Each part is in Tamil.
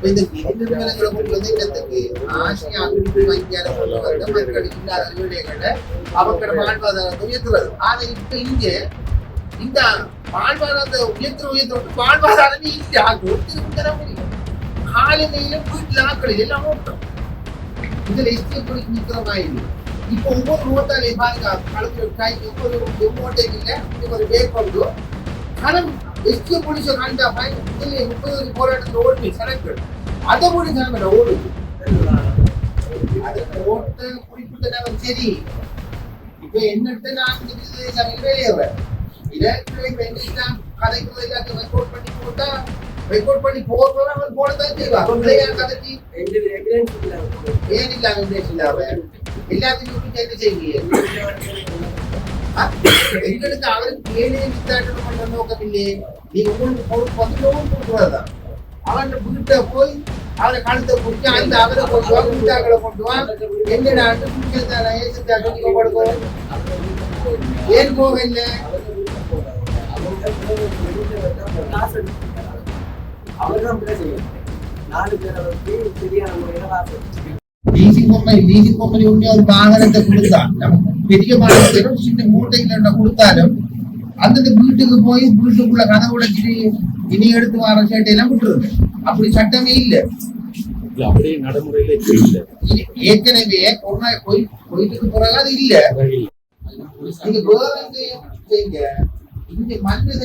இந்த நிறுவனங்களை கொண்டு வந்து இடத்துக்கு ஆசிய அபிவிருத்தி வங்கியால கொண்டு வந்த மக்களுக்கு இல்லாத வீடுகளை அவங்களோட வாழ்வாதாரத்தை உயர்த்துறது. ஆனா இப்ப இங்க இந்த வாழ்வாதாரத்தை உயர்த்து வாழ்வாதாரமே இல்ல. ஒருத்தர முடியும் காலையில வீட்டுல ஆக்கள் எல்லாம் ஓட்டம் இதுல எஸ்டி நிக்கிற மாதிரி. இப்ப ஒவ்வொரு ரோட்டாலையும் பாருங்க கலந்து கைக்கு ஒவ்வொரு ஓட்டைக்கு இல்ல ஒரு பேர் கொண்டு கலம் எஸ்டி போலீஸ் கண்டா இதுல 30 போராட்டத்துல ஓட்டு சரக்கு அதை கூட ஜனங்கள ஓடுது. அதுக்கு ஓட்ட குறிப்பிட்ட நேரம் சரி. இப்ப என்னட்டு நான் வெளியேறேன் கதைக்கு எல்லாத்தையும் ரெக்கார்ட் பண்ணி போட்டா ரெக்கார்ட் பண்ணி போடுறோம். அவன் போனதான் செய்வான் கதைக்கு ஏன் இல்லாம எல்லாத்தையும் என்ன செய்வீங்க? எங்களுக்கு அவருக்கு ஏழே வித்தாட்டம் பண்ற நோக்கம் இல்லையே. நீங்க உங்களுக்கு 10 லோன் கொடுக்குறதுதான். அவன் வீட்டை போய் அவரை கழுத்தை பிடிச்சி அந்த அவரை கொண்டு வா வீட்டாக்களை கொண்டு வா என்னடா கொடுக்கும். ஏன் போக இல்லை? லீசிங் கம்பெனி உடனே ஒரு வாகனத்தை கொடுத்தா பெரிய வாகனத்தை சின்ன மூட்டைகளை கொடுத்தாலும் அந்தந்த வீட்டுக்கு போய் வீட்டுக்குள்ள கதை உடைச்சிட்டு இனி எடுத்து வர சேட்டையெல்லாம் விட்டுருது. அப்படி சட்டமே இல்லை. அப்படியே நடைமுறையில ஏற்கனவே கொரோனா போயிட்டு பிறகு அது இல்ல. நீங்க செய்யுங்க இந்த மனித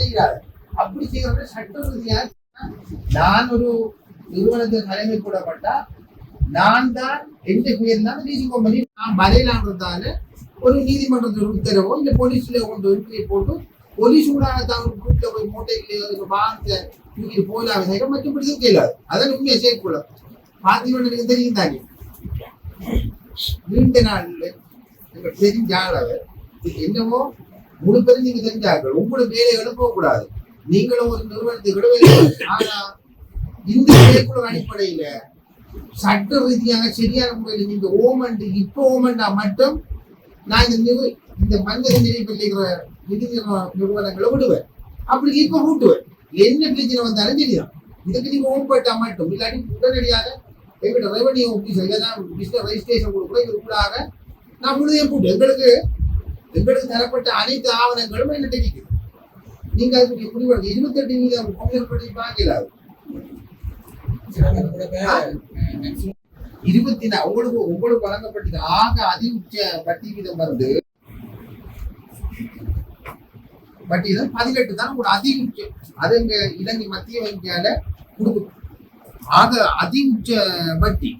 செய்யறாரு. அப்படி செய்யற சட்ட ரீதியா நான் ஒரு நிறுவனத்தை தலைமை கூடப்பட்டா நான் தான் எந்த பேர் தான் லீசிங் கம்பெனி நான் வரையலான்றதால ஒரு நீதிமன்றத்தில் உத்தரவோ இல்ல போலீஸ்ல கொண்டு போட்டு போலீஸ் கூட வீட்டுல போய் மூட்டைகளை வாங்க தூக்கிட்டு போயிடாம மற்றபடி கேளாது. அதான் உண்மையை சேர்க்கூட பாத்தீங்கன்னா தெரியும் தாங்க. நீண்ட நாள்ல தெரிஞ்ச ஆளவர் என்னவோ முழு பேரும் நீங்க தெரிஞ்சாங்க உங்களோட வேலைகளை போகக்கூடாது. நீங்களும் ஒரு நிறுவனத்தை விட ஆனா இந்த வேலைக்குள்ள அடிப்படையில சட்ட ரீதியாக சரியான முறையில் நீங்க ஓமண்ட் இப்ப ஓமண்டா மட்டும் நான் இந்த மனித நிலைப்பிள்ளைகிற நிதி நிறுவனங்களை விடுவேன். அப்படி இப்ப கூட்டுவேன். என்ன பிரச்சனை வந்தாலும் சரிதான். இதுக்கு நீங்க ஓம்பட்டா மட்டும் இல்லாட்டி உடனடியாக எங்களோட ரெவன்யூ ஆபீசர் ஏதாவது பிசினஸ் ரெஜிஸ்ட்ரேஷன் கொடுக்குற இதுக்குள்ளாக நான் முழுதையும் கூட்டு எங்களுக்கு தரப்பட்ட அனைத்து ஆவணங்களும் என்ன தெரிவிக்குது. நீங்க அதுக்கு முடிவு 28% கம்யூனியல் படி பார்க்கல 24 உங்களுக்கு வழங்கப்பட்டது ஆக அதிக வட்டி வீதம் வந்து வட்டி தான் 18 தான் ஒரு அதிக. அது இங்க இலங்கை மத்திய வங்கியால கொடுக்கும் ஆக அதிக வட்டி.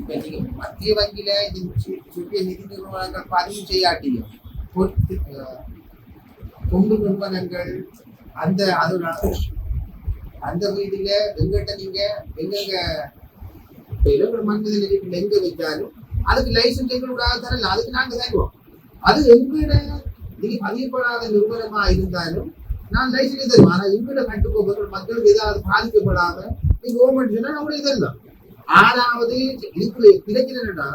இப்ப நீங்க மத்திய வங்கியில சுற்றிய நிதி நிறுவனங்கள் பதிவு செய்யாட்டியும் தொண்டு நிறுவனங்கள் அந்த அதோட அந்த வீதியில எங்கிட்ட நீங்க எங்கெங்க மனித நிலையத்தில் எங்க வைத்தாலும் அதுக்கு லைசன்ஸ் எங்களோட தரல. அதுக்கு நாங்க தருவோம். அது எங்கட நீங்க பதியப்படாத நிறுவனமா இருந்தாலும் நான் லைசன்ஸ் தருவேன். ஆனா எங்கட கட்டுக்கோப்புகள் மக்களுக்கு ஏதாவது பாதிக்கப்படாம நீங்க கவர்மெண்ட் சொன்னா நம்மளுக்கு தரலாம். ஆறாவது இதுக்கு பிரச்சனை என்னன்னா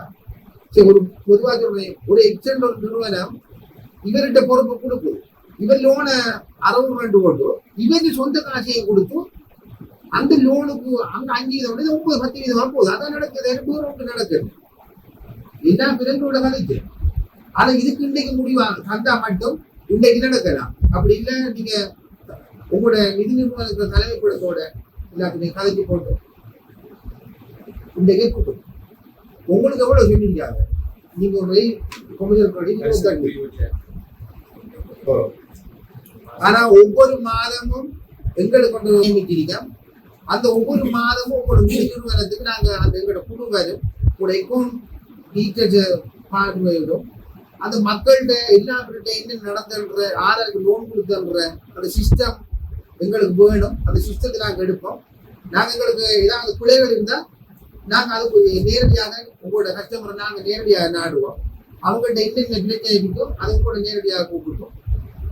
ஒரு பொதுவாக ஒரு எக்ஸ்டெண்ட் ஒரு நிறுவனம் இவர்கிட்ட பொறுப்பு கொடுக்கும். இவர் லோனை 60% போட்டு இவருக்கு சொந்த காசையை கொடுத்து அந்த லோனுக்கு அங்க 5% 9-10% போகுது. அதான் நடக்குது. நடக்குது என்ன பிறந்தோட கதைக்கு. ஆனா இதுக்கு இன்றைக்கு முடிவாங்க தந்தா மட்டும் இன்றைக்கு நடக்கலாம். அப்படி இல்லை நீங்க உங்களோட நிதி நிறுவனத்துல தலைமைப்படத்தோட எல்லாத்தையும் கதைக்கு போட்டு இன்றைக்கே கூட்டும் உங்களுக்கு எவ்வளவு சொல்லிருக்காங்க. நீங்க ஒரு ஆனா ஒவ்வொரு மாதமும் எங்களுக்கு கொண்டு நியமிக்கிறீங்க. அந்த ஒவ்வொரு மாதமும் உங்களோட நிதி நிறுவனத்துக்கு நாங்க அந்த எங்களோட குழுவரும் உங்களோட அக்கௌண்ட் டீச்சர்ஸ் பார்வையிடும். அந்த மக்கள்கிட்ட எல்லாருக்கிட்ட என்ன நடந்துன்ற ஆறாருக்கு லோன் கொடுத்துன்ற அந்த சிஸ்டம் எங்களுக்கு வேணும். அந்த சிஸ்டத்தை நாங்கள் எடுப்போம். நாங்கள் எங்களுக்கு ஏதாவது பிள்ளைகள் இருந்தால் நாங்கள் அதுக்கு நேரடியாக உங்களோட கஸ்டமரை நாங்கள் நேரடியாக நாடுவோம். அவங்கள்ட்ட என்னென்ன பிரச்சனை இருக்கோ அதை கூட நேரடியாக கூப்பிடுவோம்.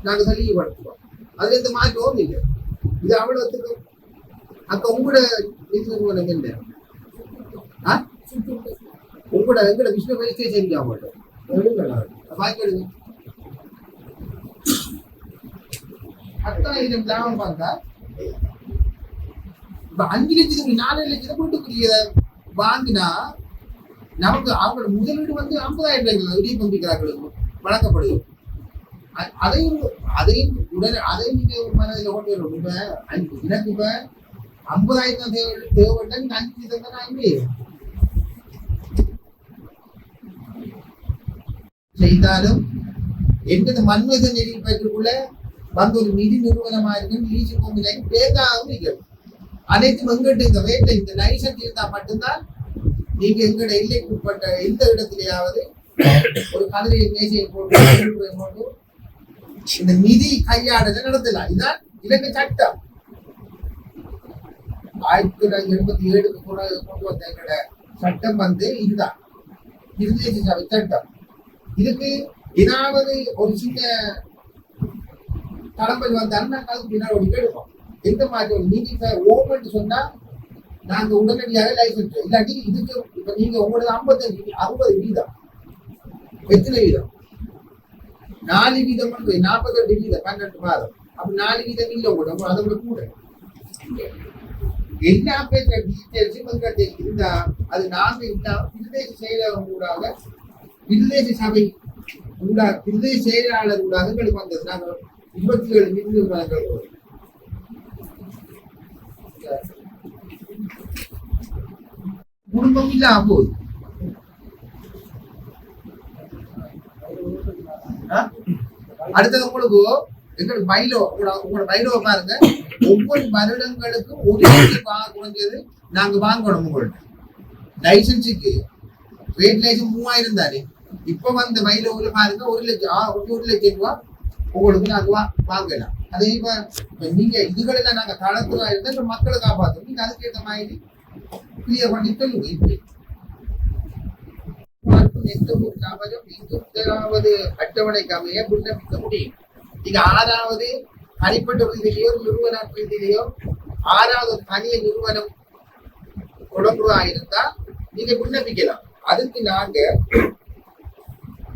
நாங்கள் தெளிவுபடுத்துவோம். அதுல எந்த மாற்றமும் இல்லை. இது அவ்வளவுக்கு அப்ப உங்களோட நிறுவனம் என்ன உங்களோட எங்களோட பிசினஸ் ரெஜிஸ்ட்ரேஷன் செஞ்சா மாட்டோம் பாக்கி எடுங்க. 10,000 லாபம் பார்த்தா இப்ப 5 லட்சத்துக்கு 4 லட்சத்தை வீட்டுக்குரிய வாங்கினா நமக்கு அவங்களோட முதலீடு வந்து 50,000 இடிய பம்பிக்கிறார்களுக்கு வழங்கப்படுது. அதையும் அதையும் உடனே அதையும் நீங்க மனதில் கொண்டு வரணும். இப்ப எனக்கு இப்ப 50,000 தேவைப்பட்ட 5 லட்சம் தான் செய்தாலும் எந்த மன்மத நெறி பயிற்சிக்குள்ள வந்து ஒரு நிதி நிறுவனமா இருக்கு லீச்சு கோமிலை பேங்காகவும் இருக்கிறது. அனைத்தும் எங்கிட்ட இந்த வேட்டை இந்த லைசன்ஸ் இருந்தா மட்டும்தான் நீங்க எங்களோட எல்லைக்கு உட்பட்ட எந்த இடத்திலேயாவது ஒரு கதிரையை மேசையை போட்டு இந்த நிதி கையாடலை நடத்தலாம். இதுதான் இலங்கை சட்டம். 1987 கொண்டு வந்த எங்களோட சட்டம் வந்து இதுதான் பிரதேச சபை சட்டம். இதுக்கு ஏதாவது ஒரு சின்ன தலைமையில் வந்தாலும் நாங்கள் அதுக்கு பின்னாடி எடுப்போம். எந்த மாதிரி ஒரு நீங்க ஓமெண்ட் சொன்னா நாங்க உடனடியாக லைசன்ஸ் இல்லாட்டி இதுக்கு இப்ப நீங்க உங்களோட 60 வீதம் எத்தனை வீதம் 4 வீதம் 48 வீதம் 12 மாதம் அப்ப 4 வீதம் இல்லை உங்களோட அதை விட கூட எல்லா பேர் டீட்டெயில்ஸும் இருந்தா அது நாங்க இல்லாம பிரதேச செயலகம் ஊடாக பிரதேச சபை ஊடாக பிரதேச செயலாளர் ஊடாக எங்களுக்கு வந்தது. நாங்கள் 27 நிறுவனங்கள் குடும்பம் இல்லாம போகுது. அடுத்தது உங்களுக்கு எங்களுக்கு பைலோ உங்களோட பைலோ பாருங்க. ஒவ்வொரு வருடங்களுக்கும் ஒரு லட்சம் வாங்க குறைஞ்சது நாங்க வாங்கணும். உங்கள்ட்ட லைசன்ஸுக்கு ரேட் லைசன்ஸ் 3000 தானே. இப்ப வந்த பைலோவுல பாருங்க 1 லட்சம் ரூபாய் உங்களுக்கு நாங்க வாங்கலாம். அதே இப்ப நீங்க இதுகளெல்லாம் நாங்க தளத்துல இருந்தா மக்களை காப்பாற்றணும். நீங்க அதுக்கேற்ற மாதிரி கிளியர் பண்ணி சொல்லுங்க. இப்படி முதலாவது அட்டவணைக்கு அமைய விண்ணப்பிக்க முடியும். நீங்க 6வது தனிப்பட்ட ரீதியிலேயோ நிறுவன ரீதியிலேயோ 6வது தனிய நிறுவனம் தொடங்குவதா இருந்தா நீங்க விண்ணப்பிக்கலாம். அதுக்கு நாங்க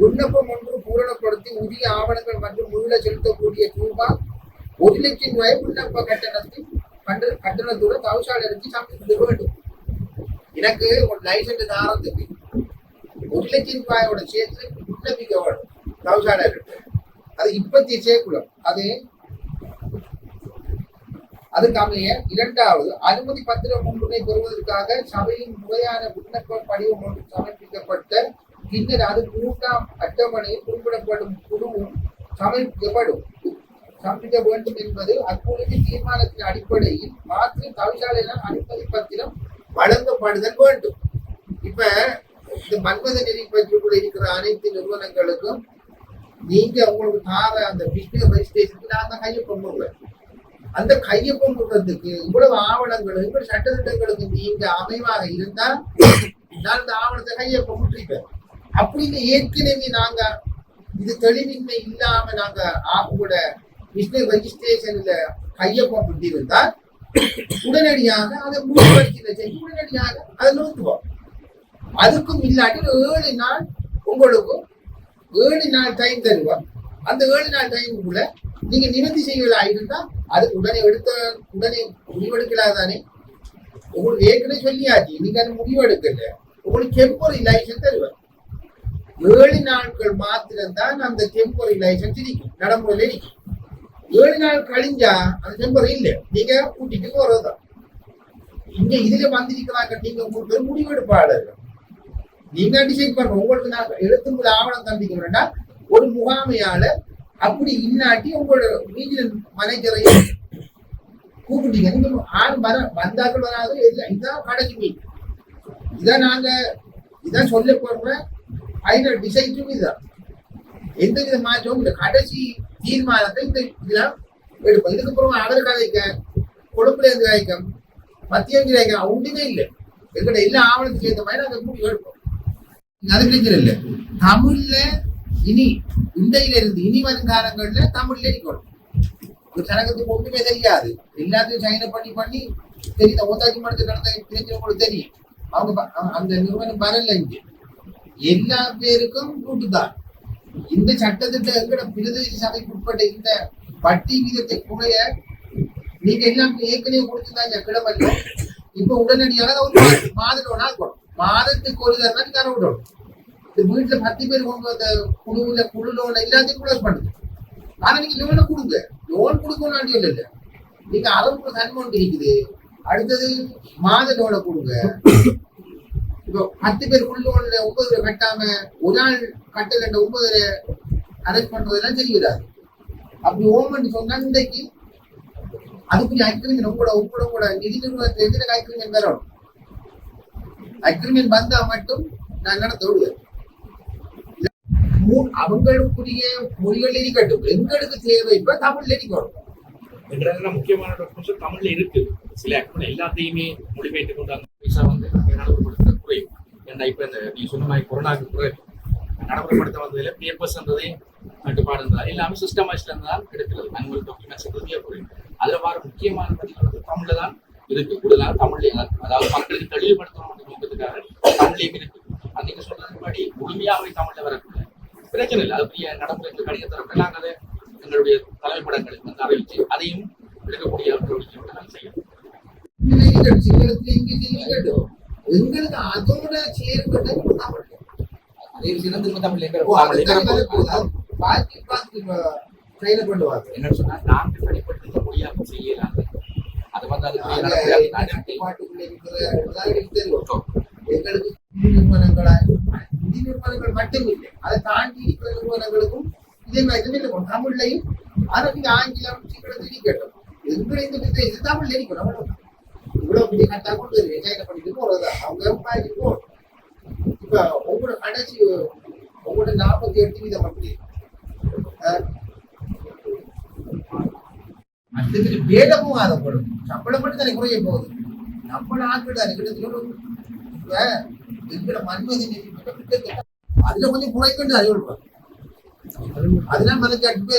விண்ணப்பம் ஒன்று பூரணப்படுத்தி உரிய ஆவணங்கள் மற்றும் முழுல செலுத்தக்கூடிய ரூபாய் 1 லட்சம் ரூபாய் விண்ணப்ப கட்டணத்தோட தவிசாளருக்கு சமர்ப்பிக்க வேண்டும். எனக்கு ஒரு லைசன்ஸ் தாரத்துக்கு 1 லட்சம் ரூபாயோட சேர்த்து விண்ணப்பிக்க வேண்டும் தவிசாளருக்கு. அது இப்பத்திய சேர்க்குளம். அதுக்கு அமைய 2வது அனுமதி பத்திரம் ஒன்றினை பெறுவதற்காக சபையின் முறையான விண்ணப்ப படிவம் ஒன்று சமர்ப்பிக்கப்பட்ட பின்னர் அது 3ஆம் அட்டவணையில் குறிப்பிடப்படும் குழுவும் சமர்ப்பிக்க வேண்டும் என்பது அக்குழுவின் தீர்மானத்தின் அடிப்படையில் மாற்று தவிசாலையினால் அனுமதி பத்திரம் வழங்கப்படுதல் வேண்டும். இப்ப இந்த மன்மத நெறி பற்றிக்குள்ள இருக்கிற அனைத்து நிறுவனங்களுக்கும் நீங்க உங்களுக்கு தார அந்த பிசினஸ் ரெஜிஸ்ட்ரேஷனுக்கு நாங்க கையொப்பம் போடுவேன். அந்த கையொப்பம் போடுறதுக்கு இவ்வளவு ஆவணங்களும் இவ்வளவு சட்டத்திட்டங்களுக்கு நீங்க அமைவாக இருந்தா நான் இந்த ஆவணத்தை கையொப்பம் விட்டுருப்பேன். அப்படின்னு ஏற்கனவே நாங்க இது தெளிவின்மை இல்லாம நாங்க உங்களோட பிசினஸ் ரெஜிஸ்ட்ரேஷன்ல கையொப்பம் விட்டிருந்தால் உடனடியாக அதை முழுவரிசையில செஞ்சு உடனடியாக அதை நிறுத்துவோம். அதுக்கும் இல்லாட்டி 7 நாள் உங்களுக்கும் 7 நாள் டைம் தருவோம். அந்த 7 நாள் டைமுக்குள்ள நீங்க நிவர்த்தி செய்வதா இருந்தா அது உடனே முடிவெடுக்கலாதானே. உங்களுக்கு ஏற்கனவே சொல்லியாச்சு. நீங்க அந்த முடிவெடுக்கல. உங்களுக்கு டெம்பரரி லைசன்ஸ் தருவேன். 7 நாட்கள் மாத்திரம்தான் அந்த டெம்பரரி லைசன்ஸ் இருக்கும், நடைமுறையில இருக்கும். 7 நாள் கழிஞ்சா அந்த டெம்பரரி இல்லை, நீங்க கூட்டிட்டு போறதுதான். இங்க இதுல வந்திருக்கிறாங்க. நீங்க உங்களுக்கு முடிவெடுப்பாளர்கள் நீங்க டிசைட் பண்ணுங்க. உங்களுக்கு நான் எழுத்து முதல் ஆவணம் தந்திக்கிறேன்னா ஒரு முகாமையாளர் அப்படி இன்னாட்டி உங்களோட ரீஜனல் மேனேஜரையும் கூப்பிட்டீங்க. நீங்க வந்தாக்கள் வராது. இதுதான் கடைசி மீட். இதான் சொல்ல போற ஃபைனல் டிசைடும் இதுதான். எந்த வித மாற்றமும் இல்லை. கடைசி தீர்மானத்தை இந்த இதெல்லாம் எடுப்போம். இதுக்கு அப்புறம் அவர் கதைக்க கொழுப்புல இருந்து கதைக்கம் மத்தியம் கதைக்க ஒன்றுமே இல்லை. எங்கள்கிட்ட எல்லா ஆவணத்துக்கு ஏற்ற மாதிரி நாங்கள் முடிவு எடுப்போம். அது பிரச்சனை இல்லை. தமிழ்ல இனி இண்டையில இருந்து இனி வரும் காலங்கள்ல தமிழ்ல இருக்கணும். ஒரு சனகத்துக்கு ஒன்றுமே தெரியாது. எல்லாத்தையும் சைன பண்ணி தெரியுது. ஒத்தாச்சி மடத்து நடந்த தெரிஞ்சவங்களுக்கு தெரியும். அவங்க அந்த நிறுவனம் வரல. இங்க எல்லா பேருக்கும் கூட்டுதான். இந்த சட்டத்திட்ட எங்கட பிரதேச சபைக்கு உட்பட்ட இந்த வட்டி வீதத்தை குறைய நீங்க எல்லாம் ஏற்கனவே கொடுத்துருந்தாங்க கிடமல்ல இப்ப உடனடியாக ஒரு மாதத்தோட ஆக்கணும். மாதத்துக்கு ஒரு தடவை தர விடணும். இந்த வீட்டுல 10 பேர் கொண்டு வந்த குழு லோன் எல்லாத்தையும் க்ளோஸ் பண்ணுது. ஆனா நீங்க லோனை கொடுங்க, லோன் கொடுக்கணும் இல்லை. நீங்க அளவுக்கு கன்மௌண்ட் இருக்குது. அடுத்தது மாத லோனை கொடுங்க. இப்போ 10 பேர் குழு லோன்ல 9 கட்டாம ஒரு நாள் கட்டல 9 அரேஞ்ச் பண்றதெல்லாம் சரி வராது. அப்படி ஓமன் சொன்னா இன்றைக்கு அதுக்குரிய அக்ரிமெண்ட் உங்களோட நிதி நிறுவனத்தில் எதிர அக்ரிமெண்ட் வரணும். அக்ரிமெண்ட் வந்தா மட்டும் நான் நடத்த விடுவேன். அவங்களுக்குரிய மொழிகள் இருக்கட்டும், எங்களுக்கு தேவை இப்ப தமிழ்ல இருக்கணும். என்றதுல முக்கியமான டாக்குமெண்ட்ஸ் தமிழ்ல இருக்கு. சில அக்ரிமெண்ட் எல்லாத்தையுமே மொழிபெயர்த்து கொண்டாங்க. பைசா வந்து நடைமுறைப்படுத்த குறையும். ஏன்னா இப்ப இந்த நீ சொன்ன மாதிரி கொரோனாவுக்கு பிறகு நடைமுறைப்படுத்த வந்ததுல பேப்பர்ஸ்ன்றதே கட்டுப்பாடு இருந்தால் எல்லாமே சிஸ்டமைஸ்ல இருந்தால் எடுக்கிறது. மேனுவல் டாக்குமெண்ட்ஸ் குறையும். அதுல வர முக்கியமான பதிவுகள் வந்து தமிழ்ல தான் இருக்கு. கூடுதலாக தமிழ்ல, அதாவது மக்களுக்கு தெளிவுபடுத்தணும் நோக்கத்துக்காக தமிழ்லையும் இருக்கு. அது நீங்க சொல்றதுபடி முழுமையாவே தமிழ்ல வரக்கூடாது, பிரச்சனை இல்லை. அதுக்குரிய நடைமுறைக்கு கடிதத்தரப்ப நாங்கள் அதை எங்களுடைய தலைமைப்படங்களுக்கு வந்து அறிவிச்சு அதையும் எடுக்கக்கூடிய நாங்கள் செய்யணும். எங்களுக்கு அதோட சேர்ந்து என்ன சொன்னா நான்கு தனிப்பட்ட மொழியாக செய்யலாம். அது வந்து எங்களுக்கு நிதி நிறுவனங்கள் மட்டும் இல்லை, அதை தாண்டி இருக்கிற நிறுவனங்களுக்கும் இதே மாதிரி இருக்கும். தமிழ்லையும் அரபிக் ஆங்கிலம் இருக்கட்டும், எங்களை இந்த தமிழ்ல இருக்கணும். இவ்வளவு பெரிய கட்டா கொண்டு விவசாயம் பண்ணிட்டு போறதுதான் அவங்க விவசாயிக்கு போகணும். இப்ப உங்களோட கடைசி உங்களோட 48% அப்படி அடுத்தது வேதமும் ஆதப்படும். சம்பளம் மட்டும் தானே குறைய போகுது. நம்மள ஆட்கள் தானே கிட்டத்தட்ட இப்ப எங்களோட மன்மதி அதுல கொஞ்சம் குறைக்கண்டு அறிவுறுப்பாங்க. அதெல்லாம் மனச்சாட்டு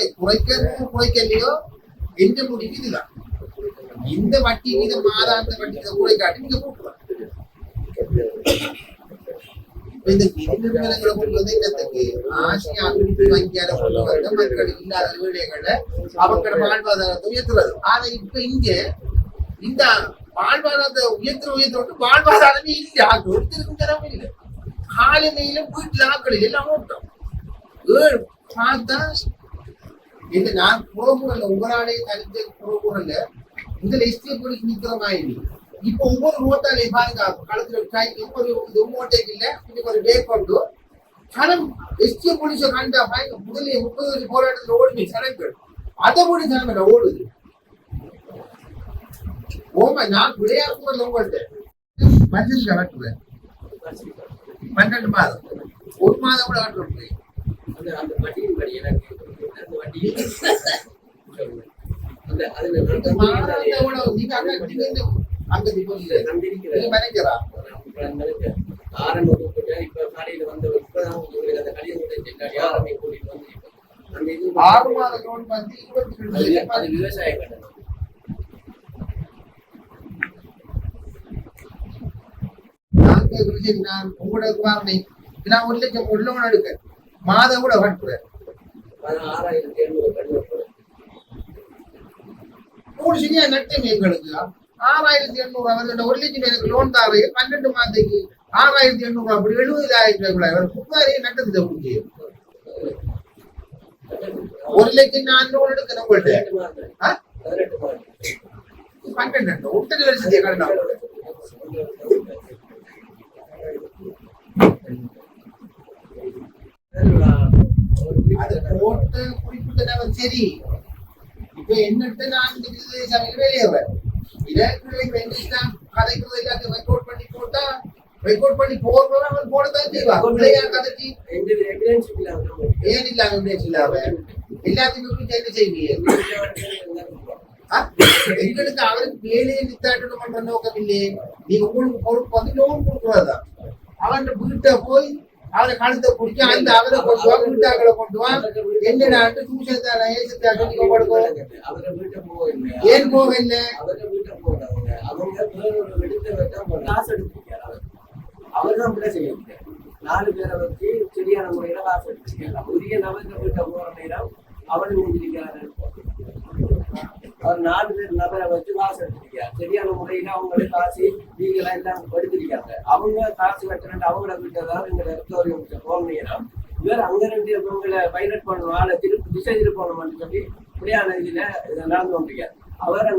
குறைக்கலையோ எந்த முடிவு இதுதான். இந்த வட்டி வீதம் மாதாந்த வட்டி குறைக்காட்டி நீங்க போட்டுருவாங்க. இந்த நிதி நிறுவனங்களை கொண்டு வந்து இடத்துக்கு ஆசிய அபிவிருத்தி வங்கியால கொண்டு வர மக்கள் இல்லாத வீடுகளை அவங்களோட வாழ்வாதாரத்தை உயர்த்துறது. ஆனா இப்ப இங்க இந்த வாழ்வாதாரத்தை உயர்த்த வாழ்வாதாரமே இல்லை. ஆக்கள் ஒருத்தருக்கும் தரவே இல்லை. காலமையில வீட்டுல ஆக்கள் எல்லாம் ஓட்டம் பார்த்தா இந்த நான் புறமுறல உங்களாலே தனித்த புறமுறல முதல் எஸ்டேட் போலீஸ் நிக்கிற மாதிரி இப்ப ஒவ்வொரு ரோட்டாலே பாருங்க களத்துல ஒவ்வொரு ஓட்டைக்கு இல்ல இன்னைக்கு ஒரு பேக் கொண்டு கணம் எஸ்டேட் போலீஸ கண்டா பாருங்க முதல்ல 30 போராட்டத்துல ஓடுமே சரங்கள் அதை போடி சரங்க ஓடுது. ஓமா நான் விளையாடுறதுல உங்கள்கிட்ட மனுஷன் கட்டுறேன் 12 மாதம் 1 மாதம் கூட கட்டுறேன். அந்த வட்டியின் படி எனக்கு அந்த வட்டி ஆரம்பம் இப்ப கடையில வந்து இப்பதான் உங்களுக்கு அந்த கடிதம் யாருமே கூட்டிட்டு வந்து அந்த இது 6 மாத லோன் வந்து 22 அது விவசாய கடன். நான் உங்களோட நான் 1 லட்சம் ஒரு லோன் எடுக்க மாதம் கூட கட்டுறேன் 6700 கடன் சரியா நட்டம் எங்களுக்கு 6800 அவர்களோட 1 லட்சம் எனக்கு லோன் தாவே 12 மாதத்துக்கு 6800 அப்படி 70,000 நட்டத்தை கொடுங்க. 1 லட்சம் நான் லோன் எடுக்கிறேன் உங்கள்கிட்ட 12 ஒட்டது வருஷத்தை கடனா அது போட்டு குறிப்பிட்ட சரி. இப்ப என்னட்டு நான் இந்த சமையல் வெளியேறேன் கதைக்கிறது எல்லாத்தையும் ரெக்கார்ட் பண்ணி போட்டா ரெக்கார்ட் பண்ணி போடுறோம் அவன் போடத்தான் செய்வான். கதைக்கு ஏன் இல்லாம எவிடன்ஸ் இல்லாம எல்லாத்தையுமே என்ன செய்வீங்க? எங்களுக்கு அவருக்கு வேலையை நித்தாட்டணும் பண்ற நோக்கம் இல்லையே. நீங்க உங்களுக்கு பொறுப்பு வந்து லோன் கொடுக்குறதுதான். அவன் வீட்டை போய் அவரை கழுத்தை பிடிச்சி அந்த அவரை கொண்டு வா வீட்டாக்களை கொண்டு வா என்னடா டியூஷன் தானே ஏன் போக இல்லை அவர்தான் பிள்ளை செய்ய 4 பேரை வச்சு சரியான முறையில காசு எடுத்துக்கலாம். உரிய நபர்கள் வீட்டை போற நேரம் அவனை முடிஞ்சிருக்கிறாரு. அவர் 4 பேர் நபரை வச்சு காசு எடுத்திருக்காரு. சரியான முறையில அவங்களே காசு நீங்களா எல்லாம் எடுத்திருக்காங்க. அவங்க காசு கட்டுறது அவங்கள விட்டதான் எங்களை ரெக்கவரி போனீங்கன்னா இவர் அங்க ரெண்டு இவங்களை பைலட் பண்ணணும், ஆளை திசை திருப்பணும்னு சொல்லி இப்படியான இதுல நடந்து கொண்டிருக்காரு. அவர்